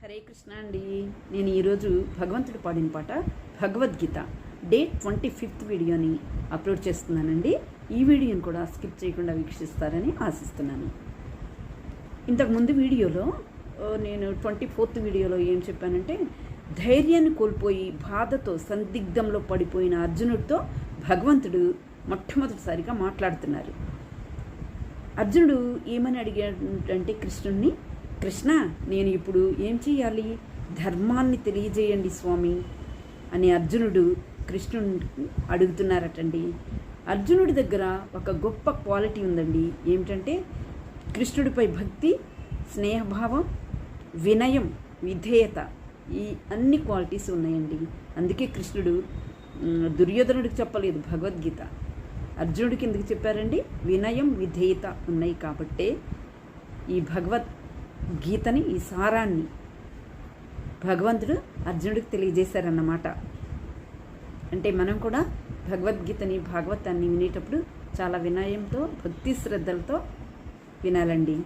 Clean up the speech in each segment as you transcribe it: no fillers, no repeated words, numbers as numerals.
హరే కృష్ణ అండి. నేను ఈరోజు భగవంతుడు పాడిన పాట భగవద్గీత డేట్ 25th వీడియోని అప్లోడ్ చేస్తున్నానండి. ఈ వీడియోని కూడా స్కిప్ చేయకుండా వీక్షిస్తారని ఆశిస్తున్నాను. ఇంతకుముందు వీడియోలో నేను 24th వీడియోలో ఏం చెప్పానంటే, ధైర్యాన్ని కోల్పోయి బాధతో సందిగ్ధంలో పడిపోయిన అర్జునుడితో భగవంతుడు మొట్టమొదటిసారిగా మాట్లాడుతున్నారు. అర్జునుడు ఏమని అడిగాడంటే కృష్ణుడిని, కృష్ణ నేను ఇప్పుడు ఏం చేయాలి, ధర్మాన్ని తెలియజేయండి స్వామి అని అర్జునుడు కృష్ణుడిని అడుగుతున్నారటండి. అర్జునుడి దగ్గర ఒక గొప్ప క్వాలిటీ ఉందండి. ఏమిటంటే కృష్ణుడిపై భక్తి, స్నేహభావం, వినయం, విధేయత, ఈ అన్ని క్వాలిటీస్ ఉన్నాయండి. అందుకే కృష్ణుడు దుర్యోధనుడికి చెప్పలేదు భగవద్గీత, అర్జునుడికి ఎందుకు చెప్పారండి? వినయం, విధేయత ఉన్నాయి కాబట్టే ఈ భగవద్గీతని, ఈ సారాన్ని భగవంతుడు అర్జునుడికి తెలియజేశారన్నమాట. అంటే మనం కూడా భగవద్గీతని, భాగవతాన్ని వినేటప్పుడు చాలా వినయంతో, భక్తి శ్రద్ధలతో వినాలండి.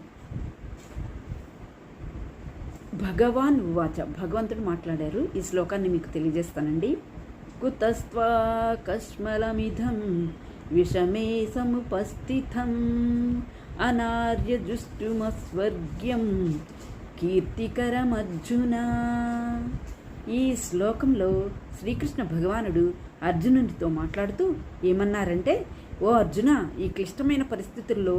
భగవాన్ ఉవాచ, భగవంతుడు మాట్లాడారు. ఈ శ్లోకాన్ని మీకు తెలియజేస్తానండి. కుతస్త్వా కష్మలమిధం విషమే సముపస్థితం అనార్యజుష్టుమస్వర్గ్యం కీర్తికరమర్జున. ఈ శ్లోకంలో శ్రీకృష్ణ భగవానుడు అర్జునుడితో మాట్లాడుతూ ఏమన్నారంటే, ఓ అర్జున, ఈ క్లిష్టమైన పరిస్థితుల్లో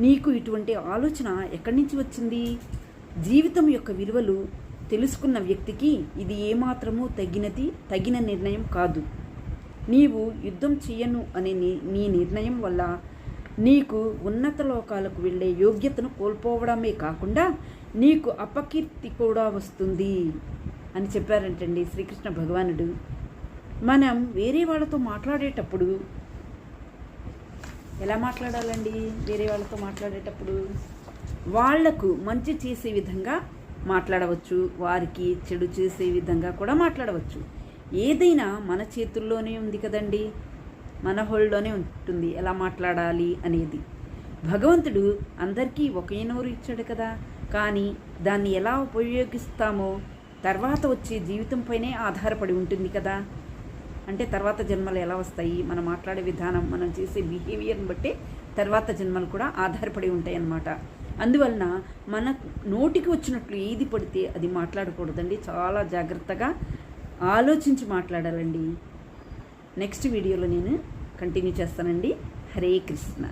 నీకు ఇటువంటి ఆలోచన ఎక్కడి నుంచి వచ్చింది? జీవితం యొక్క విలువలు తెలుసుకున్న వ్యక్తికి ఇది ఏమాత్రమూ తగిన నిర్ణయం కాదు. నీవు యుద్ధం చెయ్యను అనే నీ నిర్ణయం వల్ల నీకు ఉన్నత లోకాలకు వెళ్ళే యోగ్యతను కోల్పోవడమే కాకుండా నీకు అపకీర్తి కూడా వస్తుంది అని చెప్పారంటండి శ్రీకృష్ణ భగవానుడు. మనం వేరే వాళ్ళతో మాట్లాడేటప్పుడు ఎలా మాట్లాడాలండి? వేరే వాళ్ళతో మాట్లాడేటప్పుడు వాళ్లకు మంచి చేసే విధంగా మాట్లాడవచ్చు, వారికి చెడు చేసే విధంగా కూడా మాట్లాడవచ్చు. ఏదైనా మన చేతుల్లోనే ఉంది కదండి, మన హోల్డ్లోనే ఉంటుంది ఎలా మాట్లాడాలి అనేది. భగవంతుడు అందరికీ ఒకే నోరు ఇచ్చాడు కదా, కానీ దాన్ని ఎలా ఉపయోగిస్తామో తర్వాత వచ్చే జీవితంపైనే ఆధారపడి ఉంటుంది కదా. అంటే తర్వాత జన్మలు ఎలా వస్తాయి, మనం మాట్లాడే విధానం, మనం చేసే బిహేవియర్ని బట్టే తర్వాత జన్మలు కూడా ఆధారపడి ఉంటాయి అన్నమాట. అందువలన మన నోటికి వచ్చినట్లు ఏది పడితే అది మాట్లాడకూడదండి. చాలా జాగ్రత్తగా ఆలోచించి మాట్లాడాలండి. నెక్స్ట్ వీడియోలో నేను కంటిన్యూ చేస్తానండి. హరే కృష్ణ.